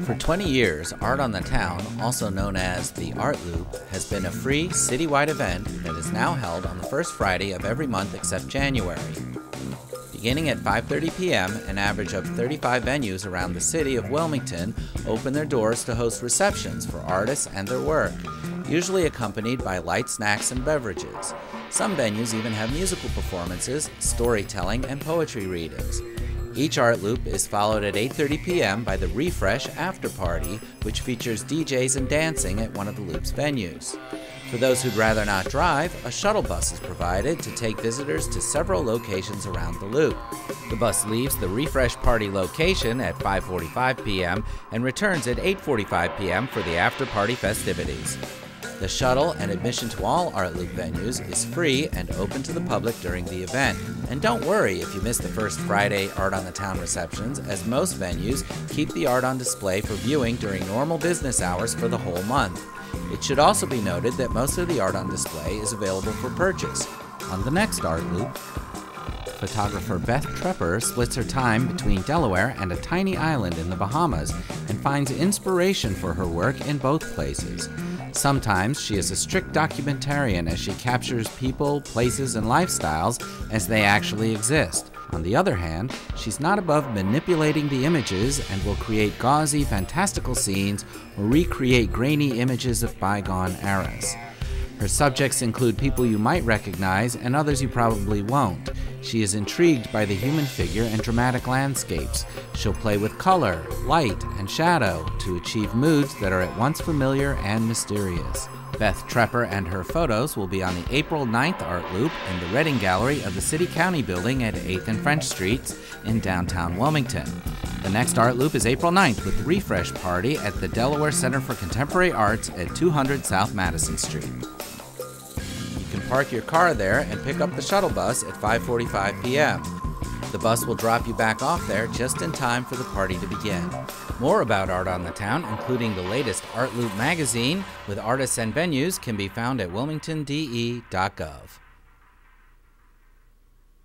For 20 years, Art on the Town, also known as the Art Loop, has been a free citywide event that is now held on the first Friday of every month except January. Beginning at 5:30 p.m., an average of 35 venues around the city of Wilmington open their doors to host receptions for artists and their work, usually accompanied by light snacks and beverages. Some venues even have musical performances, storytelling, and poetry readings. Each Art Loop is followed at 8:30 p.m. by the Refresh After Party, which features DJs and dancing at one of the Loop's venues. For those who'd rather not drive, a shuttle bus is provided to take visitors to several locations around the Loop. The bus leaves the Refresh Party location at 5:45 p.m. and returns at 8:45 p.m. for the after-party festivities. The shuttle and admission to all Art Loop venues is free and open to the public during the event. And don't worry if you miss the first Friday Art on the Town receptions, as most venues keep the art on display for viewing during normal business hours for the whole month. It should also be noted that most of the art on display is available for purchase. On the next Art Loop, photographer Beth Trepper splits her time between Delaware and a tiny island in the Bahamas and finds inspiration for her work in both places. Sometimes she is a strict documentarian as she captures people, places, and lifestyles as they actually exist. On the other hand, she's not above manipulating the images and will create gauzy, fantastical scenes or recreate grainy images of bygone eras. Her subjects include people you might recognize and others you probably won't. She is intrigued by the human figure and dramatic landscapes. She'll play with color, light, and shadow to achieve moods that are at once familiar and mysterious. Beth Trepper and her photos will be on the April 9th Art Loop in the Reading Gallery of the City County Building at 8th and French Streets in downtown Wilmington. The next Art Loop is April 9th with the Refresh Party at the Delaware Center for Contemporary Arts at 200 South Madison Street. You can park your car there and pick up the shuttle bus at 5:45 p.m. The bus will drop you back off there just in time for the party to begin. More about Art on the Town, including the latest Art Loop magazine with artists and venues, can be found at wilmingtonde.gov.